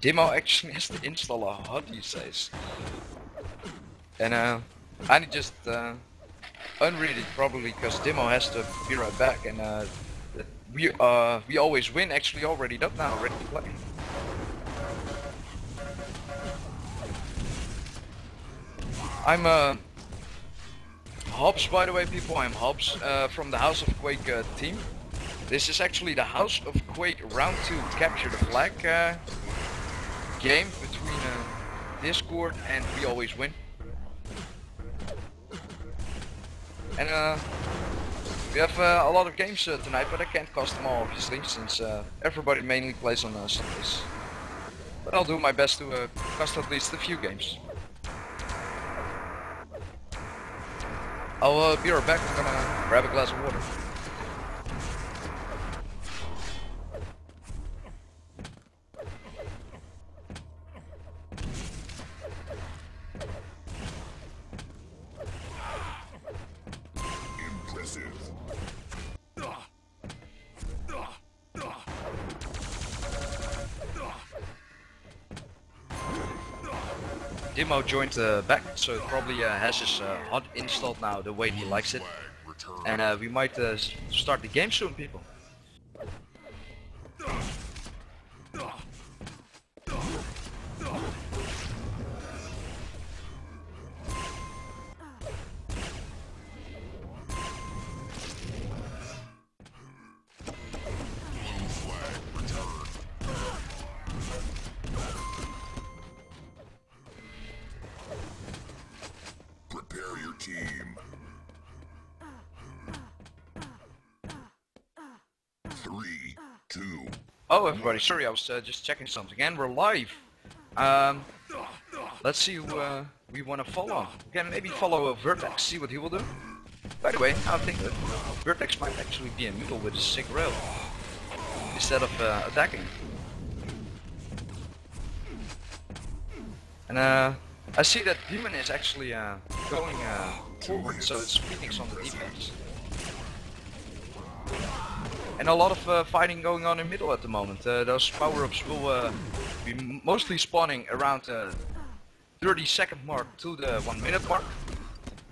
Demo actually has to install a HUD these days. And I need just unread it probably because Demo has to be right back, and we always win. Actually already up now, ready to play. I'm Hobbs, by the way, people. I'm Hobbs from the House of Quake team. This is actually the House of Quake round 2 capture the flag game between Discord and we always win. And we have a lot of games tonight, but I can't cast them all obviously, since everybody mainly plays on Sundays. But I'll do my best to cast at least a few games. I'll be right back. I'm gonna grab a glass of water. Demo joined back, so probably has his HUD installed now the way he likes it. And we might start the game soon, people. Team. 3, 2. Oh, everybody, sorry, I was just checking something. And we're live. Let's see who we want to follow. We can maybe follow Vertex, see what he will do. By the way, I think that Vertex might actually be in middle with a sick rail instead of attacking. And I see that Demon is actually going forward, so it's Phoenix on the defense. And a lot of fighting going on in middle at the moment. Those power-ups will be mostly spawning around 30-second mark to the 1-minute mark.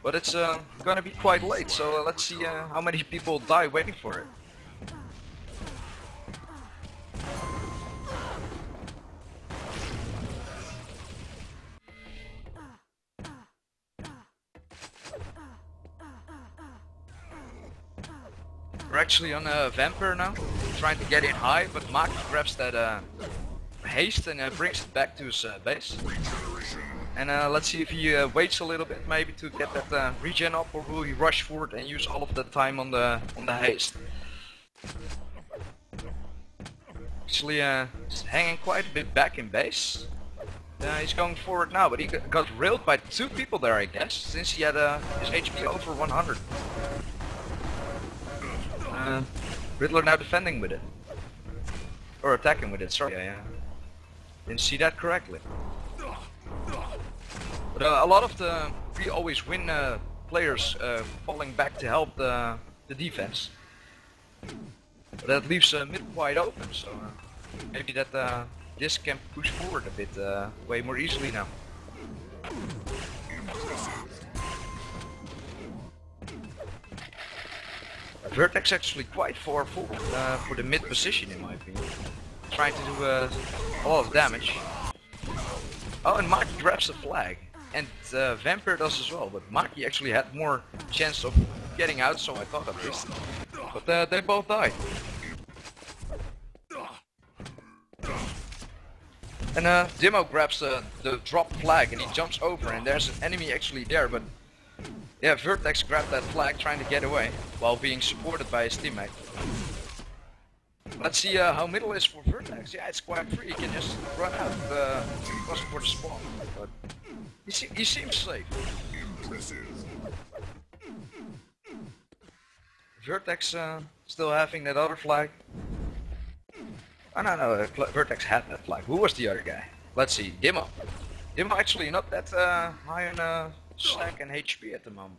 But it's gonna be quite late, so let's see how many people die waiting for it. We're actually on a Vampire now, trying to get in high, but Mark grabs that haste and brings it back to his base. And let's see if he waits a little bit, maybe to get that regen up, or will he rush forward and use all of the time on the haste. Actually, he's hanging quite a bit back in base. He's going forward now, but he got railed by 2 people there, I guess, since he had his HP over 100. Riddler now defending with it. Or attacking with it, sorry, I didn't see that correctly. But a lot of the we always win players falling back to help the defense. But that leaves mid wide open, so maybe that this can push forward a bit way more easily now. Vertex actually quite far forward for the mid position in my opinion. Trying to do a lot of damage. Oh, and Maki grabs the flag. And Vampire does as well, but Maki actually had more chance of getting out, so I thought at least. But they both died. And Demo grabs the drop flag and he jumps over, and there's an enemy actually there, but yeah, Vertex grabbed that flag trying to get away while being supported by his teammate. Let's see how middle is for Vertex. Yeah, it's quite free. He can just run out for the spawn. But he seems safe. Vertex still having that other flag. Oh no, Vertex had that flag. Who was the other guy? Let's see, Demo. Demo actually not that high on stack and HP at the moment.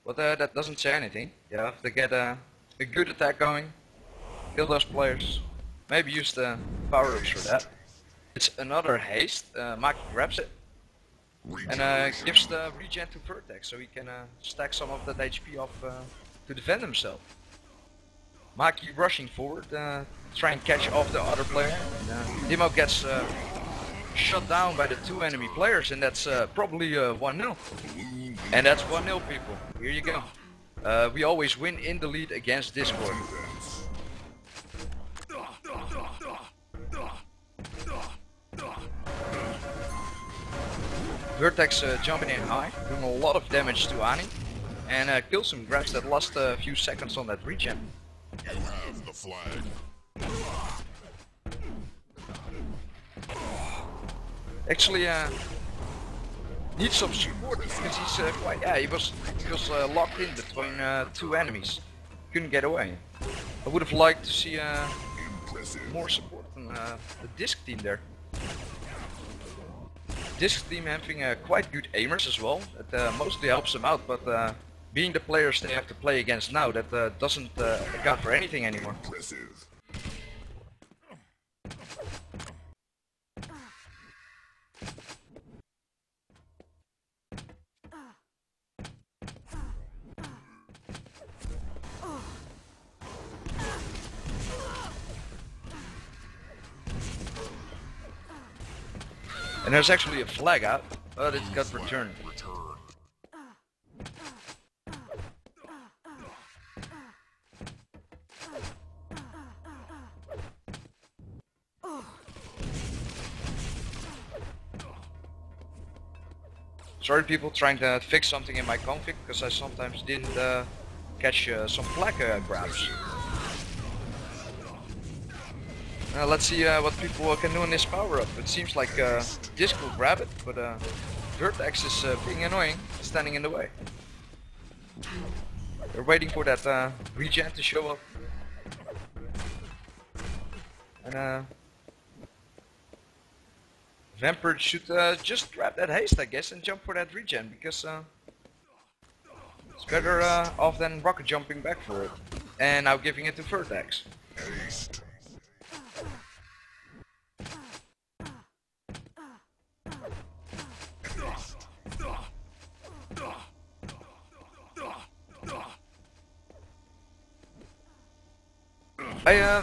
But that doesn't say anything. You have to get a good attack going, kill those players, maybe use the power-ups for that. It's another haste. Maki grabs it and gives the regen to Vertex so he can stack some of that HP off to defend himself. Maki rushing forward, try and catch off the other player. Demo gets shut down by the two enemy players, and that's probably 1-0. And that's 1-0, people. Here you go. We always win in the lead against Discord. Vertex jumping in high, doing a lot of damage to Ani, and kills him, grabs that last few seconds on that regen. You have the flag. Actually, needs some support because he's quite, he was locked in between two enemies, couldn't get away. I would have liked to see more support from the disc team there. Disc team having quite good aimers as well. It mostly helps them out, but being the players they have to play against now, that doesn't account for anything anymore. Impressive. And there's actually a flag out, but it got returned. Sorry people, trying to fix something in my config because I sometimes didn't catch some flag grabs. Let's see what people can do in this power up. It seems like Disc will grab it, but Vertex is being annoying, standing in the way. They're waiting for that regen to show up. And Vampire should just grab that haste, I guess, and jump for that regen, because it's better off than rocket jumping back for it. And now giving it to Vertex. Haste.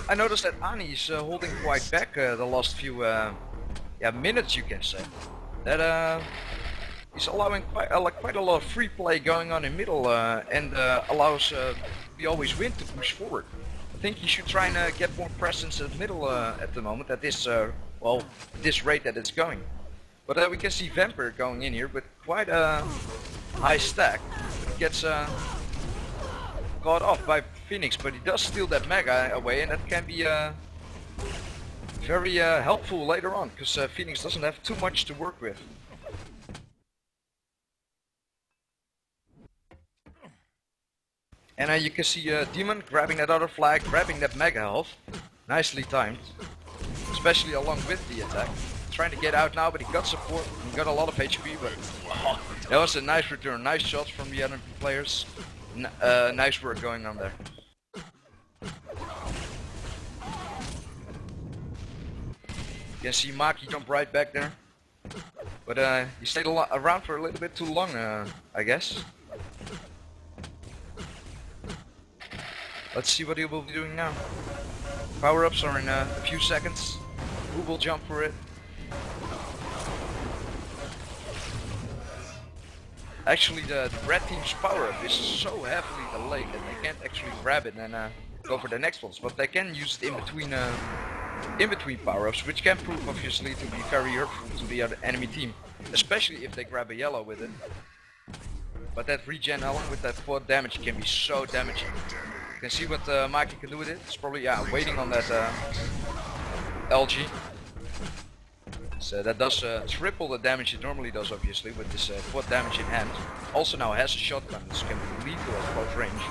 I noticed that Ani's holding quite back the last few minutes, you can say. That he's allowing quite a lot of free play going on in middle and allows we always win to push forward. I think he should try and get more presence at middle at the moment at this this rate that it's going. But we can see Vampire going in here with quite a high stack. He gets caught off by Phoenix, but he does steal that mega away, and that can be very helpful later on, because Phoenix doesn't have too much to work with. And you can see Demon grabbing that other flag, grabbing that mega health. Nicely timed, especially along with the attack. Trying to get out now, but he got support, he got a lot of HP, but that was a nice return, nice shots from the enemy players. Nice work going on there. You can see Maki jump right back there, but he stayed around for a little bit too long, I guess. Let's see what he will be doing now. Power-ups are in a few seconds. Who will jump for it? Actually, the red team's power-up is so heavily delayed that they can't actually grab it and go for the next ones. But they can use it in between power-ups, which can prove obviously to be very hurtful to the other enemy team, especially if they grab a yellow with it. But that regen along with that 4 damage can be so damaging. You can see what Maki can do with it. It's probably waiting on that LG. So that does triple the damage it normally does, obviously, with this 4 damage in hand. Also now has a shotgun, this can be lethal at close range.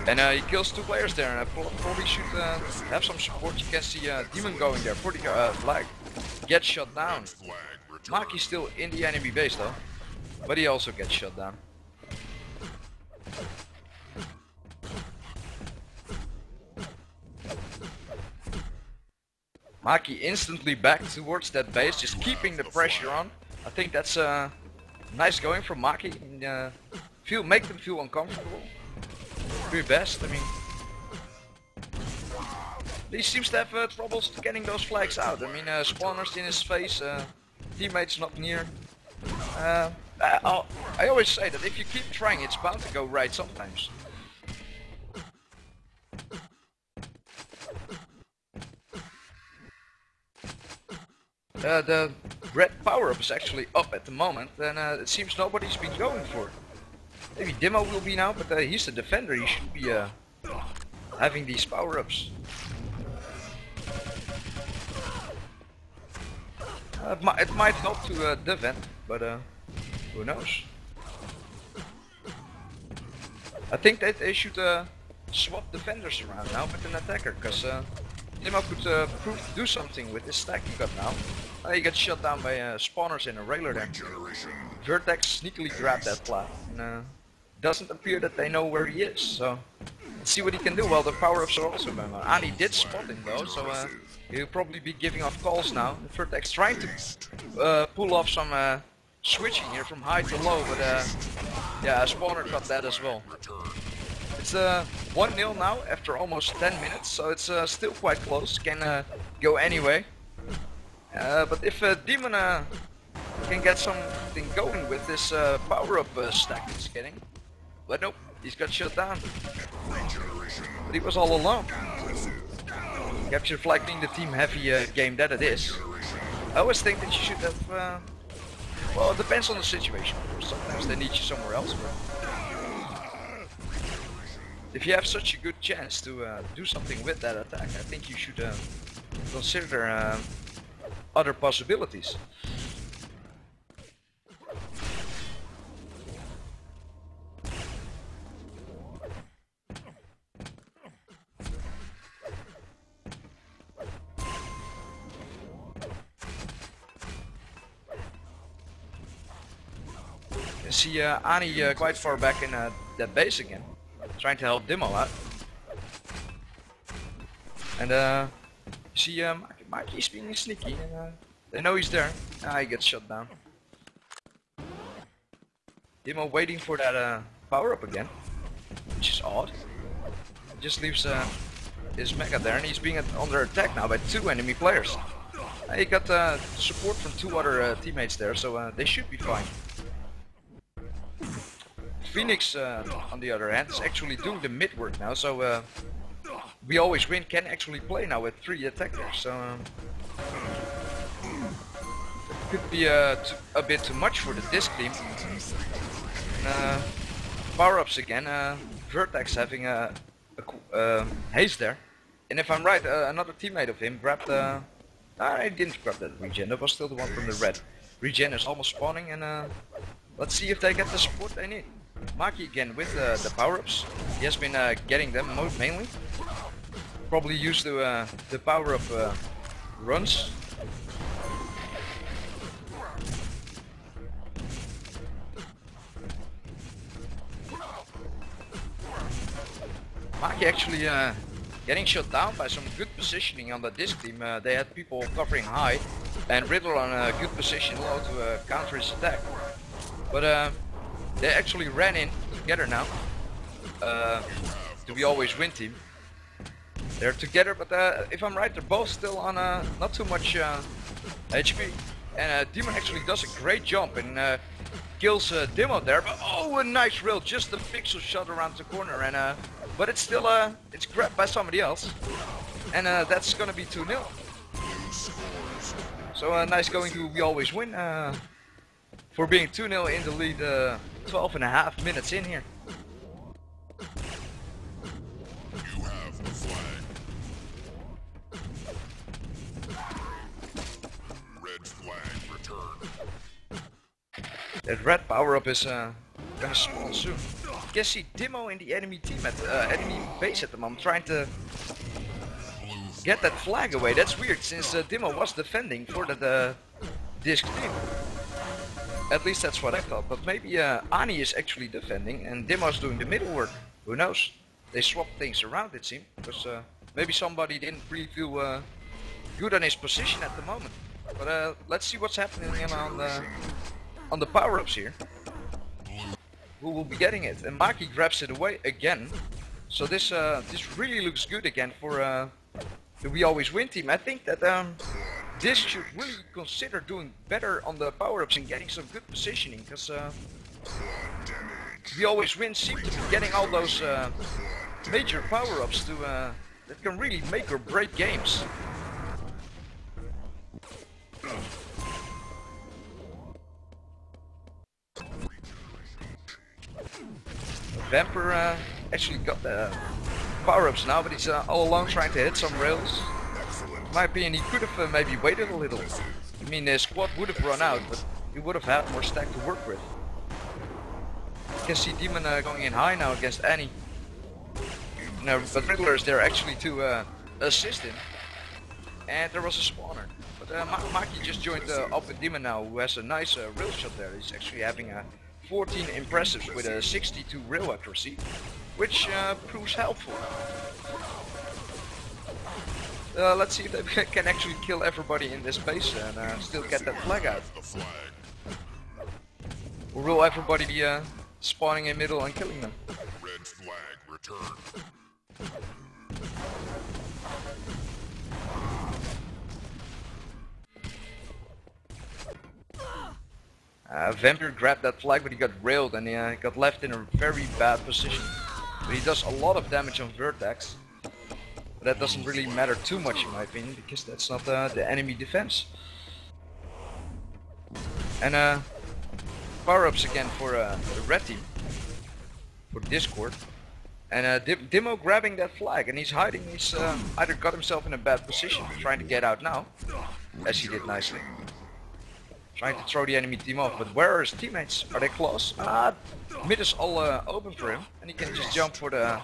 And he kills 2 players there, and I probably should have some support. You can see Demon going there for the flag. Gets shot down. Maki's still in the enemy base though, but he also gets shot down. Maki instantly back towards that base, just keeping the pressure on. I think that's nice going from Maki. Make them feel uncomfortable. Do your best. I mean, he seems to have troubles getting those flags out. I mean, spawners in his face, teammates not near. I always say that if you keep trying, it's bound to go right sometimes. The red power-up is actually up at the moment, and it seems nobody's been going for it. Maybe Demo will be now, but he's the defender, he should be having these power-ups. It might help to defend, but who knows. I think that they should swap defenders around now with an attacker, because Demo could prove to do something with this stack he got now. He got shot down by spawners in a railer there. Vertex sneakily grabbed that flag. And, doesn't appear that they know where he is, so let's see what he can do. Well, the power-ups are also going on. Ani did spot him though, so he'll probably be giving off calls now. Vertex trying to pull off some switching here from high to low, but yeah, spawner got that as well. It's 1-0 now after almost 10 minutes, so it's still quite close. Can go anyway. But if Demon can get something going with this power-up stack he's getting, but nope, he's got shut down. But he was all alone. Capture flag being the team-heavy game that it is. I always think that you should have. Well, it depends on the situation. Sometimes they need you somewhere else. But if you have such a good chance to do something with that attack, I think you should consider other possibilities. You see Ani quite far back in that base again, trying to help Demo out. And you see Mikey's being sneaky, and they know he's there. He gets shot down. Demo waiting for that power up again, which is odd. He just leaves his mega there, and he's being under attack now by 2 enemy players. He got support from 2 other teammates there, so they should be fine. Phoenix, on the other hand, is actually doing the mid work now, so We Always Win can actually play now with 3 attackers, so could be a bit too much for the disc team. Power-ups again, Vertex having a haste there, and if I'm right, another teammate of him grabbed I didn't grab that regen, that was still the one from the red. Regen is almost spawning, and let's see if they get the support they need. Maki again with the power-ups. He has been getting them mainly. Probably used to the power-up runs. Maki actually getting shot down by some good positioning on the disc team. They had people covering high and Riddle on a good position low to counter his attack. But they actually ran in together now to We Always Win team. They're together, but if I'm right, they're both still on not too much HP. And Demon actually does a great jump and kills Demo there. But oh, a nice rail, just a pixel shot around the corner, and but it's still it's grabbed by somebody else, and that's gonna be 2-0. So nice going to We Always Win for being 2-0 in the lead, 12.5 minutes in here. You have the flag. Red flag returned. That red power-up is gonna spawn soon. You can see Demo in the enemy team at enemy base at the moment, trying to get that flag away. That's weird, since Demo was defending for the disc team. At least that's what I thought, but maybe Ani is actually defending and Demo's doing the middle work. Who knows? They swapped things around, it seems, because maybe somebody didn't really feel good on his position at the moment. But let's see what's happening on the power-ups here. Who will be getting it? And Maki grabs it away again. So this really looks good again for the We Always Win team. I think that this should really consider doing better on the power-ups and getting some good positioning, because We Always Win seem to be getting all those major power-ups to that can really make or break games. Vamper actually got the power-ups now, but he's all alone trying to hit some rails. In my opinion, he could have maybe waited a little. I mean, his squad would have run out, but he would have had more stack to work with. You can see Demon going in high now against Annie. No, but Riddler is there actually to assist him. And there was a spawner. But Maki just joined up with Demon now, who has a nice rail shot there. He's actually having a 14 impressives with a 62 rail accuracy, which proves helpful. Let's see if they can actually kill everybody in this base and still get that flag out. Or will everybody be spawning in middle and killing them? Red flag returned. Vampire grabbed that flag, but he got railed and he got left in a very bad position. But he does a lot of damage on Vertex. But that doesn't really matter too much in my opinion, because that's not the enemy defense. And power-ups again for the red team, for Discord. And Dimo grabbing that flag, and he's hiding. He's either got himself in a bad position, trying to get out now, as he did nicely. Trying to throw the enemy team off, but where are his teammates? Are they close? Mid is all open for him, and he can just jump for the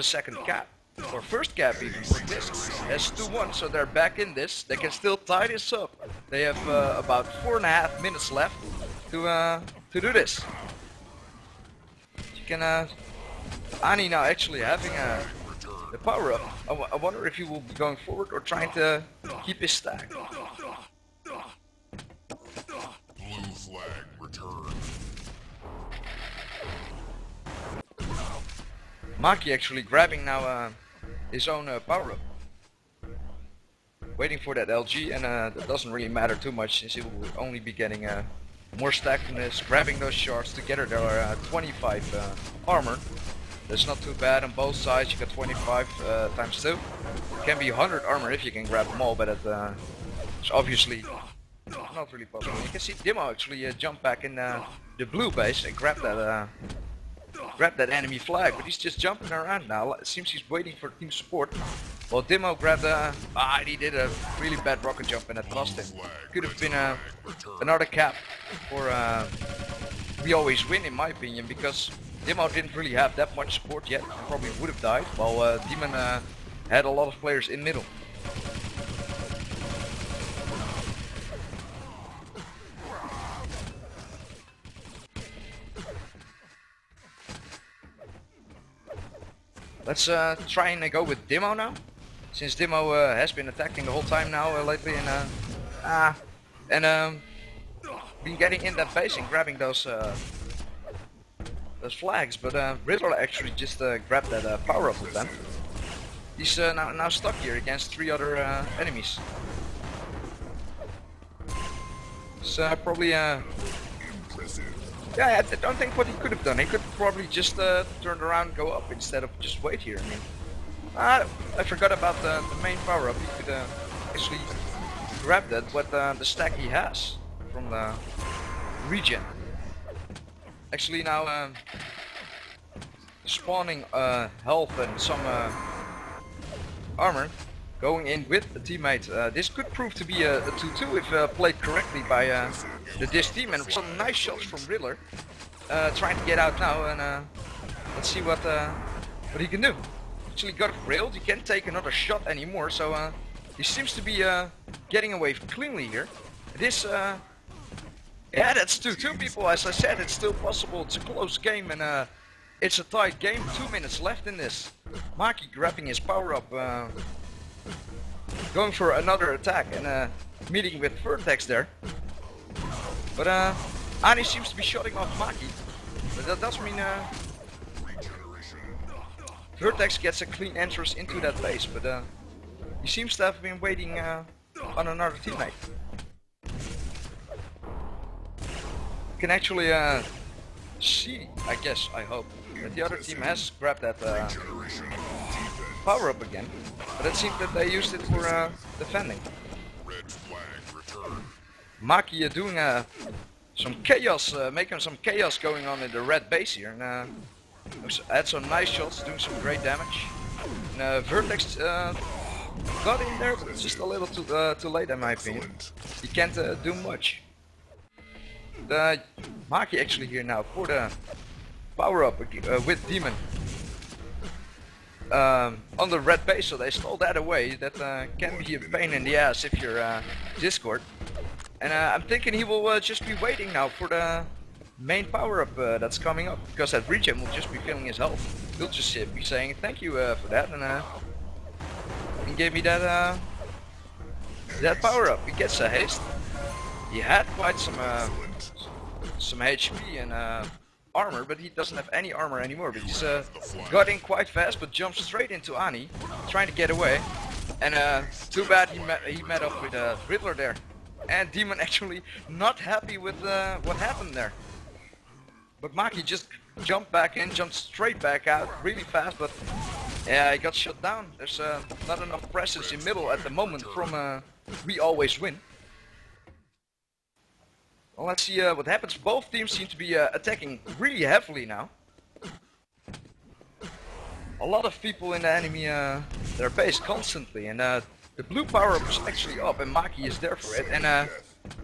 second cap. Or first cap even for this. Has 2-1, so they're back in this. They can still tie this up. They have about 4.5 minutes left to do this. You can Ani now actually having the power up. I wonder if he will be going forward or trying to keep his stack. Blue flag returned. Maki actually grabbing now his own power up. Waiting for that LG, and that doesn't really matter too much since he will only be getting more stack from this. Grabbing those shards together, there are 25 armor. That's not too bad on both sides. You got 25 times 2. Can be 100 armor if you can grab them all, but it's obviously not really possible. You can see Dimo actually jump back in the blue base and grab that enemy flag, but he's just jumping around now. It seems he's waiting for team support. Well, Dimo grabbed he did a really bad rocket jump and that cost him. Could have been another cap for We Always Win in my opinion, because Dimo didn't really have that much support yet and probably would have died, while Demon had a lot of players in middle. Let's try and go with Dimo now, since Dimo has been attacking the whole time now lately, and been getting in that base and grabbing those flags. But Riddler actually just grabbed that power up with them. He's now stuck here against 3 other enemies. So probably yeah, I don't think what he could have done. He could probably just turn around and go up instead of just wait here. I mean, I forgot about the main power up. He could actually grab that with the stack he has from the regen. Actually now spawning health and some armor, going in with a teammate. This could prove to be a 2-2 if played correctly by the Dish team, and some nice shots from Riddler. Trying to get out now, and let's see what he can do. Actually got railed. He can't take another shot anymore, so he seems to be getting away cleanly here. This yeah, that's 2-2 people. As I said, it's still possible. It's a close game, and it's a tight game. 2 minutes left in this. Maki grabbing his power up. going for another attack and meeting with Vertex there. But Ani seems to be shutting off Maki. But that does mean Vertex gets a clean entrance into that base, but he seems to have been waiting on another teammate. You can actually see, I guess, I hope, that the other team has grabbed that power up again, but it seems that they used it for defending. Maki doing some chaos, making some chaos going on in the red base here, and had some nice shots, doing some great damage. And Vertex got in there, but it's just a little too late in my opinion. He can't do much. Maki actually here now for the power up with Demon on the red base, so they stole that away. That can be a pain in the ass if you're Discord. And I'm thinking he will just be waiting now for the main power up that's coming up, because that regen will just be filling his health. He'll just be saying thank you for that, and he gave me that power up. He gets a haste. He had quite some HP and armor, but he doesn't have any armor anymore. But he's got in quite fast, but jumps straight into Ani, trying to get away. And too bad he met up with Riddler there. And Demon actually not happy with what happened there. But Maki just jumped back in, jumped straight back out really fast, but yeah, he got shut down. There's not enough presence in middle at the moment from We Always Win. Well, let's see what happens. Both teams seem to be attacking really heavily now. A lot of people in the enemy their base constantly, and the blue power up is actually up, and Maki is there for it. And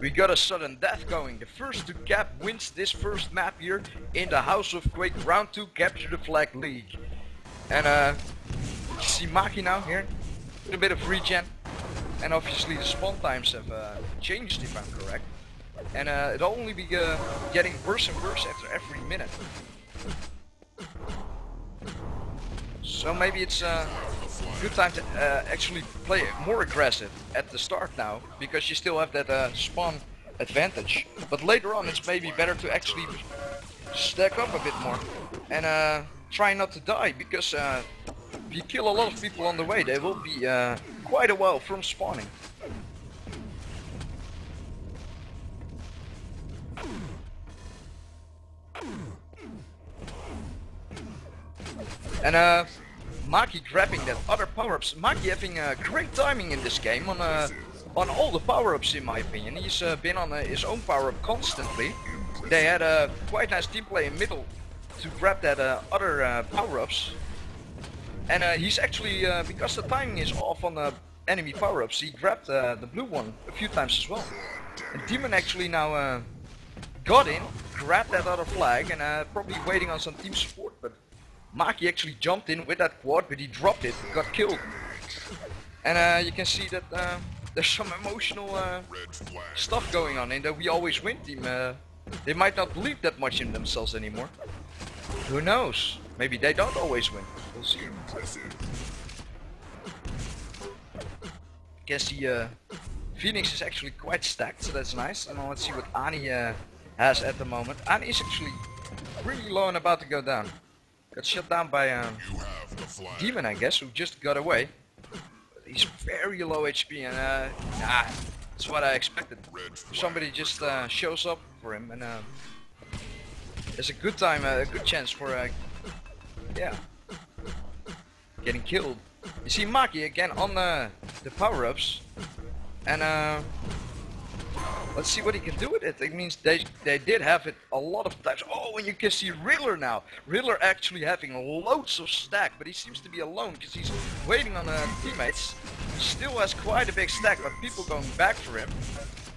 we got a sudden death going. The first to cap wins this first map here in the House of Quake Round 2 Capture the Flag League. And you see Maki now here with a bit of regen, and obviously the spawn times have changed if I'm correct. And it'll only be getting worse and worse after every minute. So maybe it's a good time to actually play more aggressive at the start now, because you still have that spawn advantage. But later on it's maybe better to actually stack up a bit more and try not to die, because if you kill a lot of people on the way, they will be quite a while from spawning. And Maki grabbing that other power-ups. Maki having great timing in this game on all the power-ups in my opinion. He's been on his own power-up constantly. They had a quite nice team play in middle to grab that other power-ups. And he's actually, because the timing is off on the enemy power-ups, he grabbed the blue one a few times as well. And Demon actually now got in, grabbed that other flag, and probably waiting on some team support, but Maki actually jumped in with that quad, but he dropped it, got killed. And you can see that there's some emotional stuff going on in the We Always Win team. They might not believe that much in themselves anymore. Who knows? Maybe they don't always win. We'll see. You can see Phoenix is actually quite stacked, so that's nice. And let's see what Ani has at the moment. Ani is actually really low and about to go down. Got shut down by Demon, I guess, who just got away. He's very low HP, and that's what I expected. Somebody just shows up for him, and there's a good time, a good chance for yeah, getting killed. You see Maki again on the power-ups, and let's see what he can do with it. It means they did have it a lot of times. Oh, and you can see Riddler now. Riddler actually having loads of stack, but he seems to be alone because he's waiting on teammates. Still has quite a big stack, but people going back for him.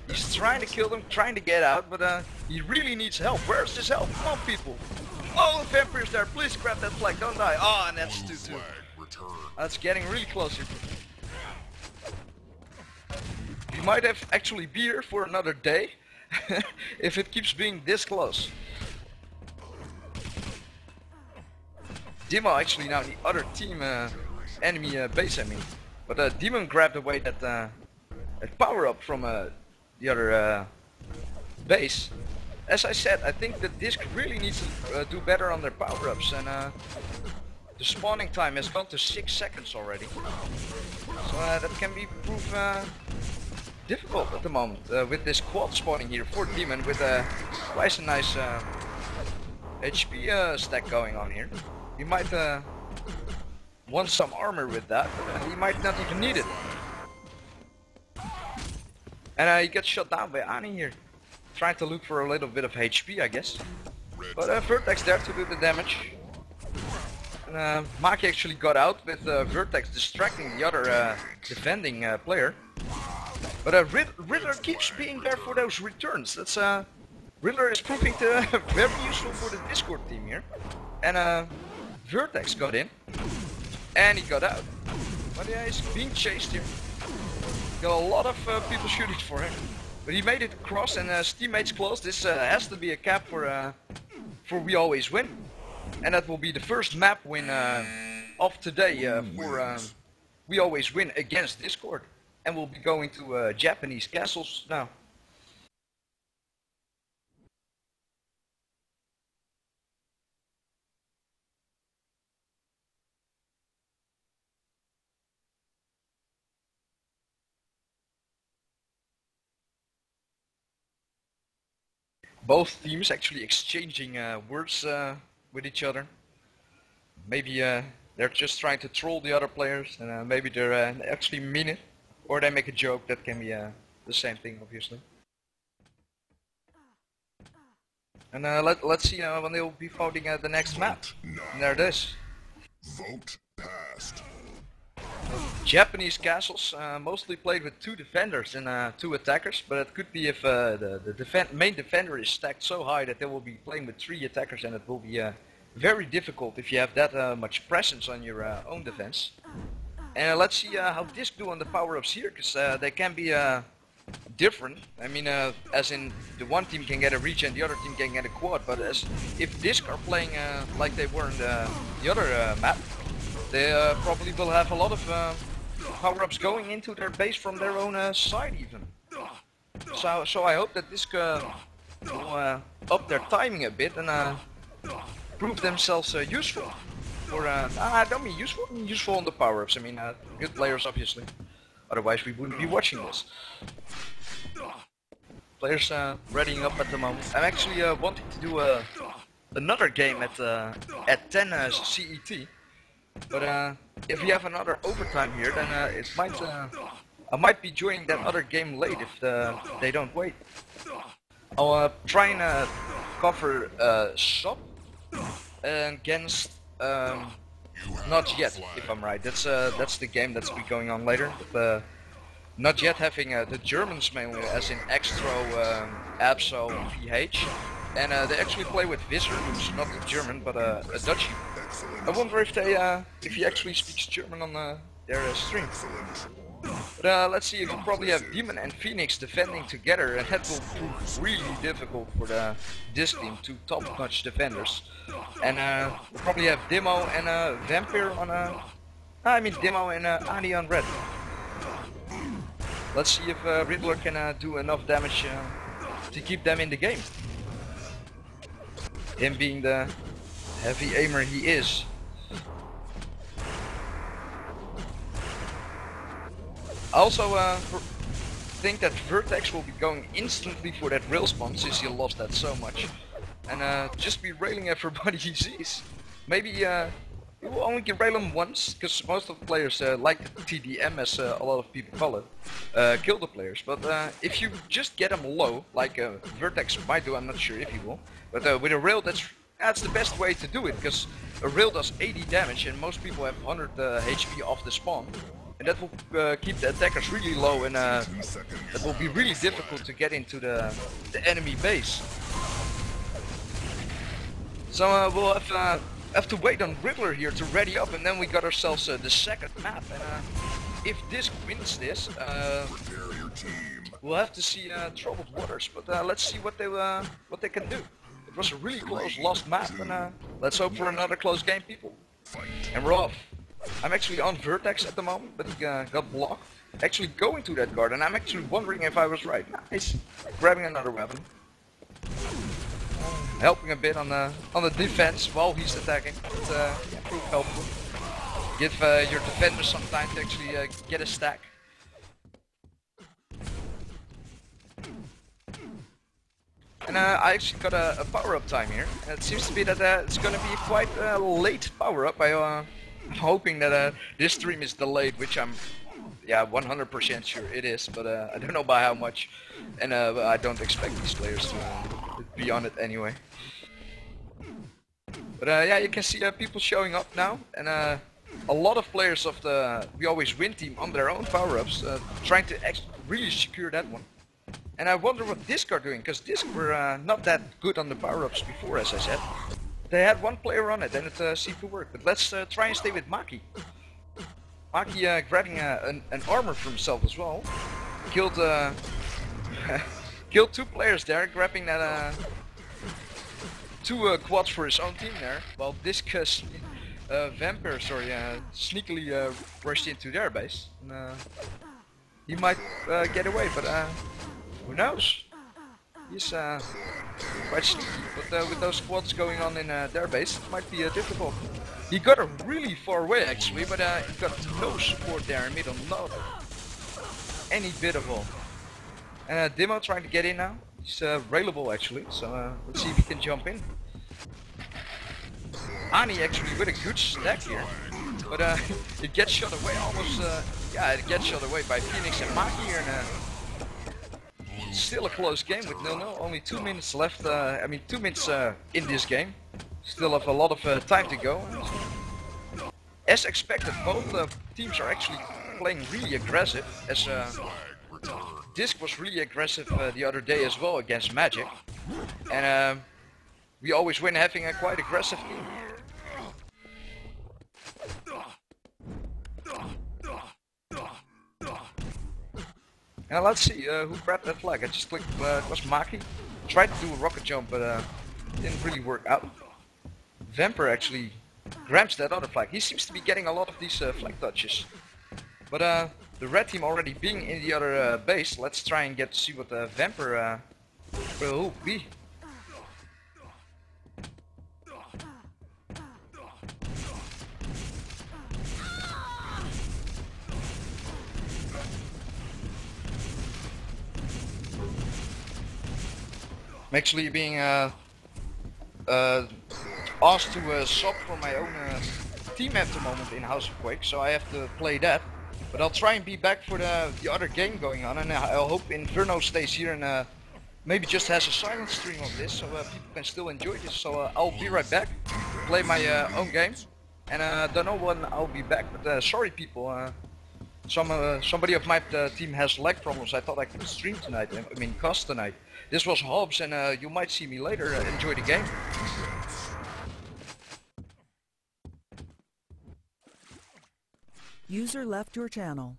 He's trying to kill them, trying to get out, but he really needs help. Where's this help? Come on, people. Oh, the vampire's there. Please grab that flag. Don't die. Oh, and that's 2-2. That's getting really close here. We might have actually be here for another day if it keeps being this close. Demo actually now the other team enemy base, I mean. But Demon grabbed away that power up from the other base. As I said, I think that Disc really needs to do better on their power ups, and the spawning time has gone to 6 seconds already. So that can be proved difficult at the moment with this quad spawning here for Demon with quite a nice HP stack going on here. He might want some armor with that, but he might not even need it. And he gets shot down by Ani here, trying to look for a little bit of HP, I guess. But Vertex there to do the damage. And Maki actually got out with Vertex distracting the other defending player. But Riddler keeps being there for those returns. That's Riddler is proving to very useful for the Discord team here. And Vertex got in, and he got out. But yeah, he's being chased here. Got a lot of people shooting for him, but he made it across, and his teammates close. This has to be a cap for We Always Win, and that will be the first map win of today for We Always Win against Discord, and we'll be going to Japanese castles now. Both teams actually exchanging words with each other. Maybe they're just trying to troll the other players, and maybe they're actually mean it, or they make a joke. That can be the same thing, obviously. And let's see when they'll be voting the next map. And there it is. Vote passed. Japanese castles, mostly played with 2 defenders and 2 attackers, but it could be if the main defender is stacked so high that they will be playing with 3 attackers, and it will be very difficult if you have that much presence on your own defense. And let's see how Disc do on the power-ups here, because they can be different. I mean, as in the one team can get a regen, the other team can get a quad, but as if Disc are playing like they were in the other map, they probably will have a lot of power-ups going into their base from their own side even. So I hope that this will up their timing a bit and prove themselves useful. Or I don't mean useful on the power-ups. I mean good players obviously. Otherwise we wouldn't be watching this. Players readying up at the moment. I'm actually wanting to do another game at 10 CET. But if we have another overtime here, then I might be joining that other game late if they don't wait. I'll try and cover shop against Not Yet, if I'm right. That's the game that's be going on later. But, Not Yet having the Germans mainly, as in Extro, Abso, PH. And they actually play with Visser, who's not a German, but a Dutchie. I wonder if he actually speaks German on their stream. But let's see, we'll probably have Demon and Phoenix defending together, and that will prove really difficult for the Disc team, 2 top-notch defenders. And we'll probably have Demo and Vampire on Demo and Ani on red. Let's see if Riddler can do enough damage to keep them in the game. Him being the heavy aimer he is. I also think that Vertex will be going instantly for that rail spawn since he lost that so much. And just be railing everybody he sees. Maybe he will only rail him once, because most of the players like TDM, as a lot of people call it, kill the players. But if you just get him low, like Vertex might do, I'm not sure if he will. But with a rail, that's the best way to do it, because a rail does 80 damage and most people have 100 HP off the spawn. And that will keep the attackers really low, and it will be really difficult to get into the enemy base. So we'll have to wait on Riddler here to ready up, and then we got ourselves the second map. And if Disc wins this, we'll have to see Troubled Waters. But let's see what they can do. It was a really close lost map, and let's hope for another close game, people. And we're off. I'm actually on Vertex at the moment, but he got blocked. Actually going to that guard, and I'm actually wondering if I was right. Nice. Grabbing another weapon. Helping a bit on the defense while he's attacking. It's prove helpful. Give your defender some time to actually get a stack. And I actually got a power-up time here. And it seems to be that it's gonna be quite a late power-up. I'm hoping that this stream is delayed, which I'm 100% sure it is, but I don't know by how much. And I don't expect these players to be on it anyway. But yeah, you can see people showing up now, and a lot of players of the We Always Win team on their own power-ups, trying to really secure that one. And I wonder what Disc are doing, because Disc were not that good on the power-ups before, as I said. They had one player on it, and it seemed to work. But let's try and stay with Maki. Maki grabbing an armor for himself as well. Killed killed 2 players there, grabbing that 2 quads for his own team there. While Disc Vampire, sneakily rushed into their base. And, he might get away, but who knows? He's quite sneaky, but with those squads going on in their base, it might be difficult. He got really far away actually, but he got no support there in middle, not any bit of all. And Demo trying to get in now. He's railable actually, so let's see if he can jump in. Ani actually with a good stack here, but it gets shot away almost. It gets shot away by Phoenix and Maki here, and still a close game with 0-0. Only 2 minutes left. 2 minutes in this game. Still have a lot of time to go. As expected, both teams are actually playing really aggressive. As Disc was really aggressive the other day as well against Magic, and We Always Win having a quite aggressive team. Now let's see who grabbed that flag. I just clicked, it was Maki. Tried to do a rocket jump, but didn't really work out. Vampire actually grabs that other flag. He seems to be getting a lot of these flag touches. But the red team already being in the other base, let's try and get to see what the Vampire will be. I'm actually being asked to sub for my own team at the moment in House of Quake, so I have to play that. But I'll try and be back for the other game going on, and I'll hope Inferno stays here and maybe just has a silent stream of this, so people can still enjoy this. So I'll be right back, play my own game, and don't know when I'll be back. But sorry people, somebody of my team has lag problems. I thought I could stream tonight. Cast tonight. This was Hobbs, and you might see me later. Enjoy the game. User left your channel.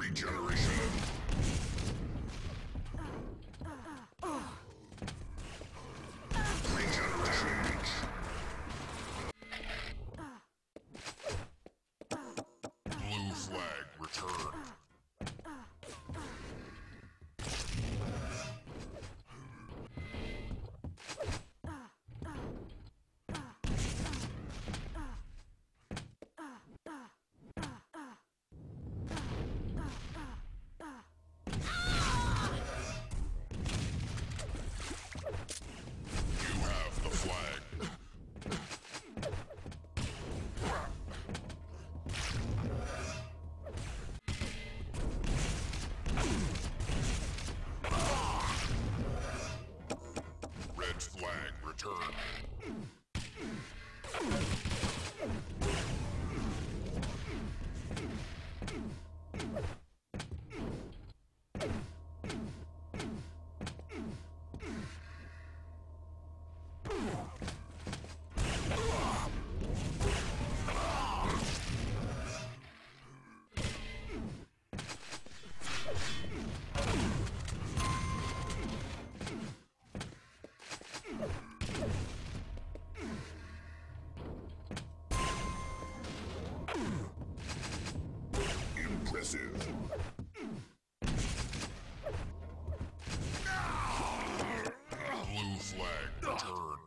Regeneration. Blue flag returned. You have the flag. Red flag returned. Impressive. Blue flag returned.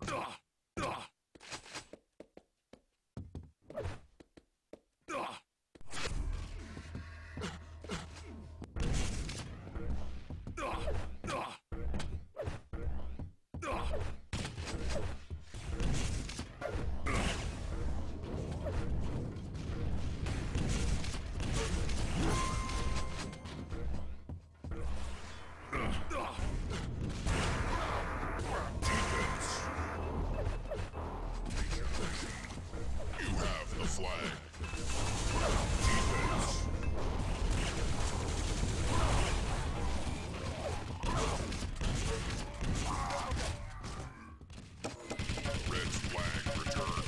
You have the flag. Defense. Red flag returned.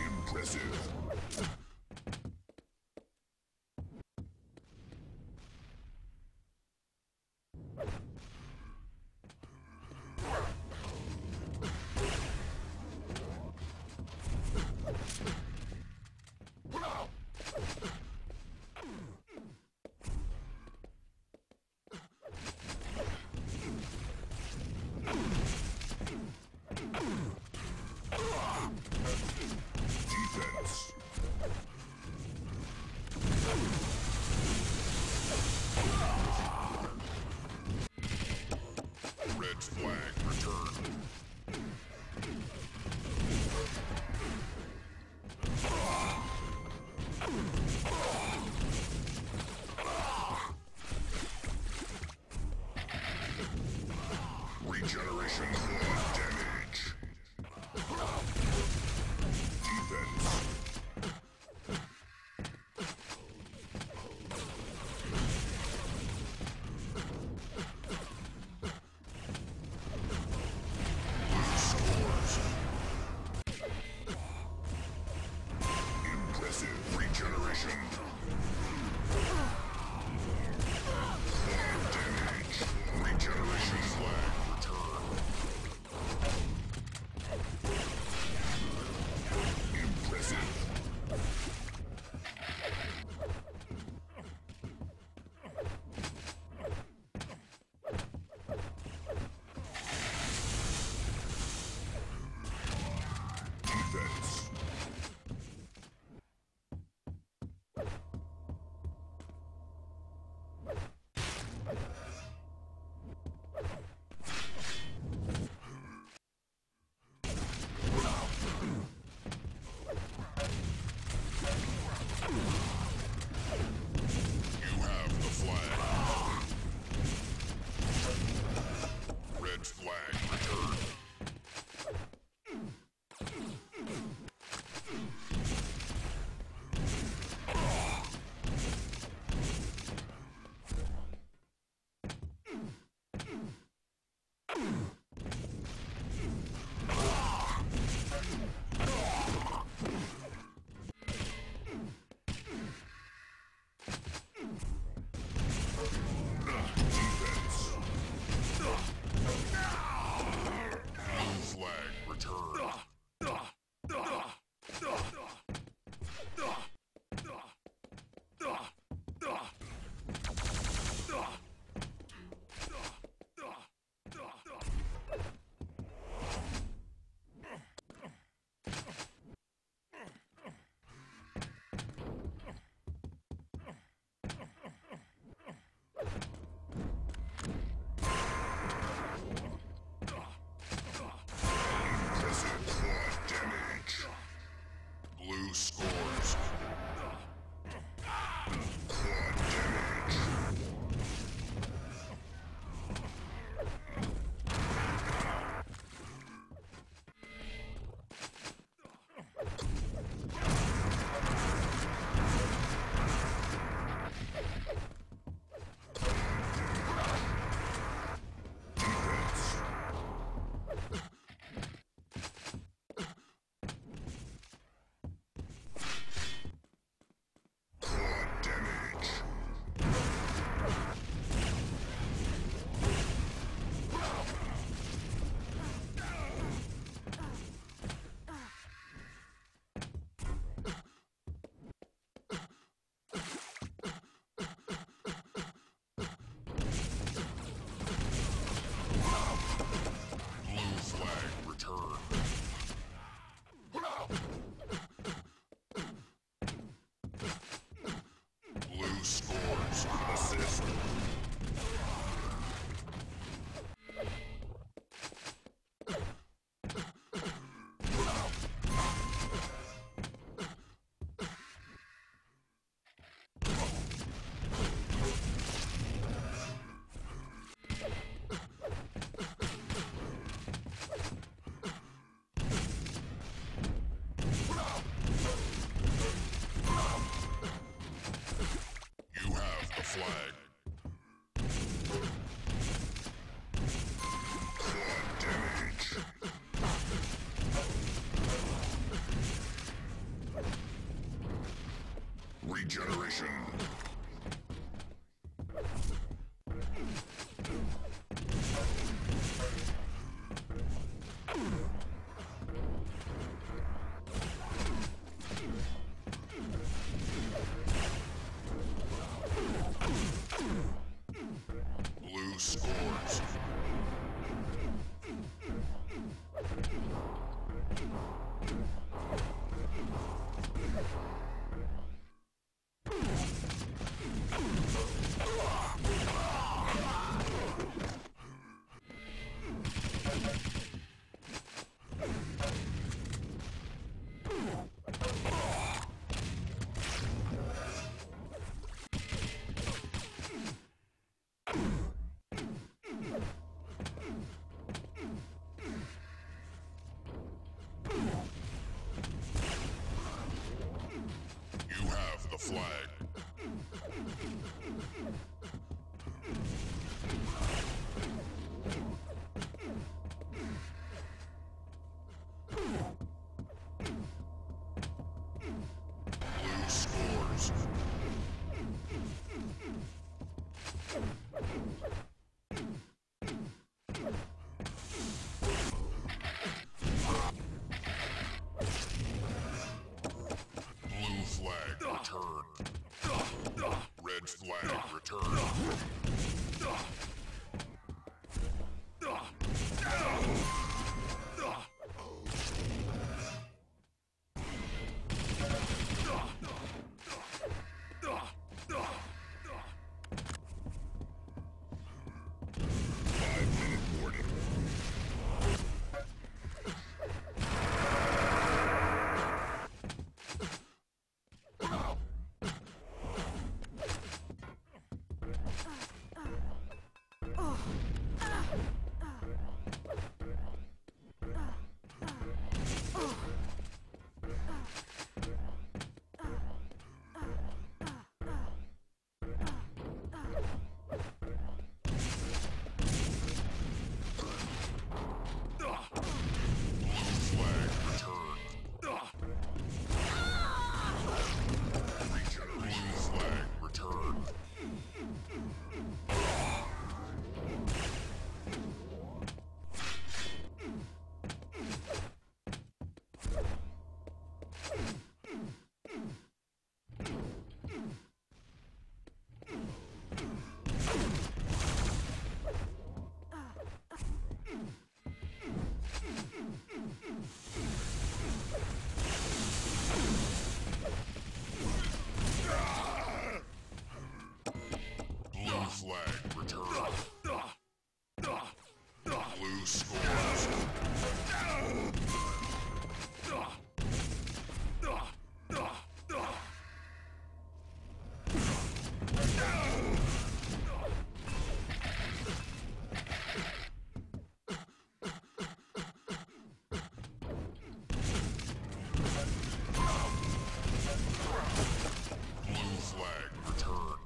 Impressive. Defense. Red flag returned. Regeneration damage. Defense. Blue scores. Impressive regeneration. Flag damage. Regeneration flag returned. generation. Blue scores. You have the flag. Blue scores. Blue flag returned. Red flag returned. Five-minute warning. Flag returned. Blue flag returned. Blue flag returned. Blue scores. Blue flag returned.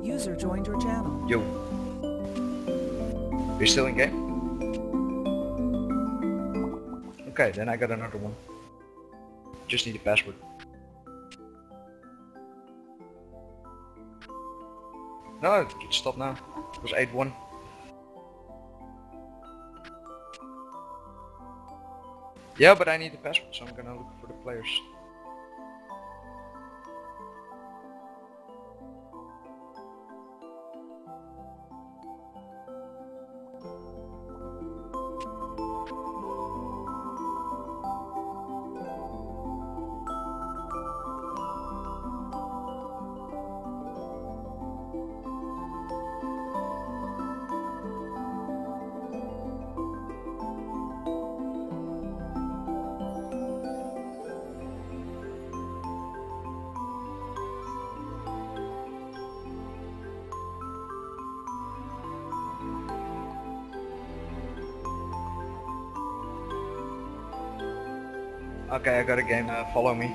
User joined your channel. Yo. Are you still in game? Okay, then I got another one. Just need a password. No, it can stop now. It was 8-1. Yeah, but I need the password, so I'm gonna look for the players. Okay, I got a game, follow me.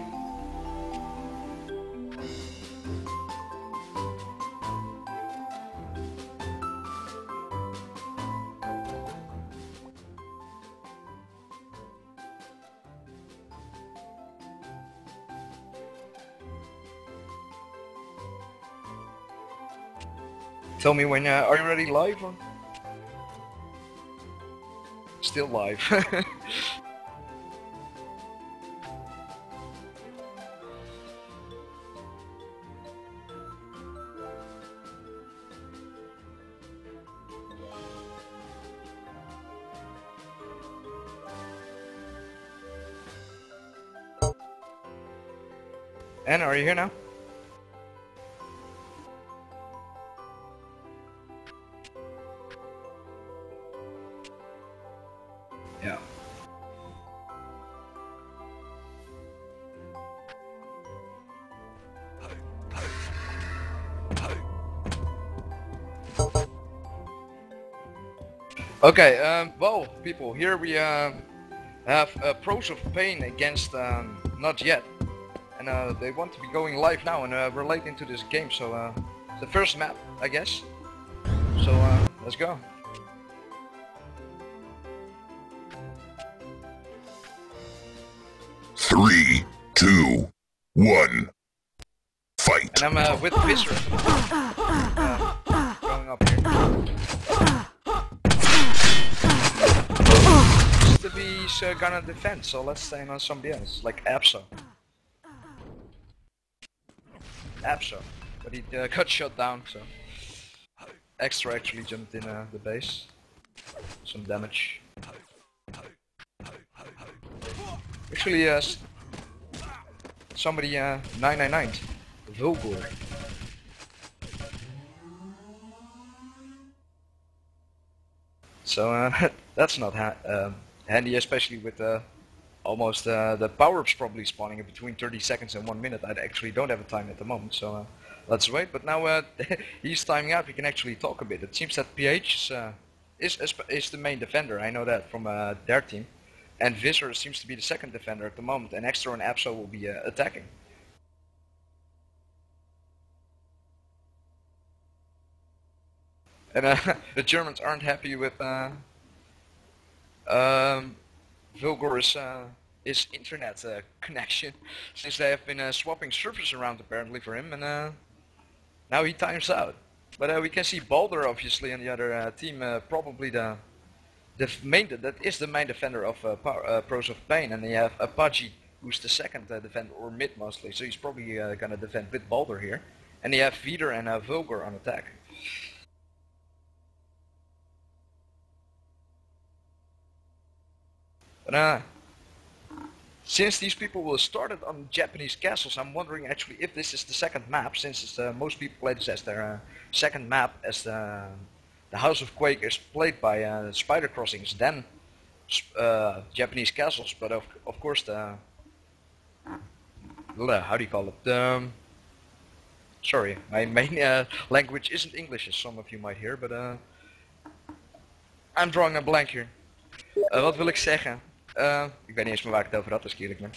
Tell me when, are you ready live or? Still live. Anna, are you here now? Yeah. Okay, well, people, here we have Pros of Pain against Not Yet. And they want to be going live now and relating to this game, so the first map, I guess. So let's go. Three, two, one, fight. And I'm with Visser. Going up here. He's gonna defend, so let's stay on somebody else, like Abso. But he got shot down, so Extra actually jumped in the base. Some damage. Actually, somebody 999 Vulgar. So that's not handy, especially with almost the power-ups probably spawning in between 30 seconds and 1 minute. I actually don't have a time at the moment, so let's wait. But now he's timing out, we can actually talk a bit. It seems that PH is the main defender, I know that from their team. And Visser seems to be the second defender at the moment, and Extra and Abso will be attacking. And the Germans aren't happy with Vulgar's internet connection, since they have been swapping servers around apparently for him, and now he times out. But we can see Balder obviously on the other team, probably that is the main defender of Pros of Pain, and you have Apache, who's the second defender, or mid mostly, so he's probably gonna defend with Balder here. And you have Vider and Vulgar on attack. But since these people will start it on Japanese castles, I'm wondering actually if this is the second map, since it's, most people play this as their second map, as the House of Quake is played by Spider Crossings, then Japanese castles. But of course the how do you call it? Sorry, my main language isn't English, as some of you might hear, but I'm drawing a blank here. Wat wil ik zeggen? Ik weet niet eens meer waar ik het over had, als ik eerlijk ben.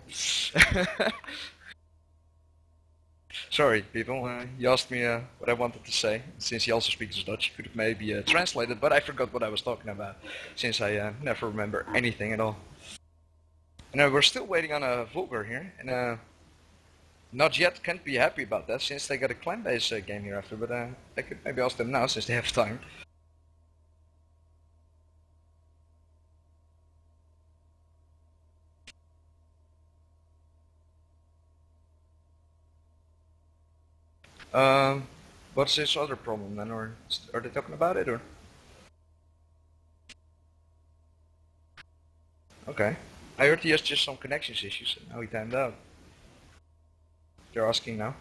Sorry, people. You asked me what I wanted to say. Since he also speaks Dutch, you could have maybe translated, but I forgot what I was talking about. Since I never remember anything at all. And we're still waiting on a Vulgar here, and not yet can't be happy about that since they got a clan-based game here after. But I could maybe ask them now since they have time. What's his other problem then, or are they talking about it, or? Okay. I heard he has just some connections issues, and now he timed out. They're asking now.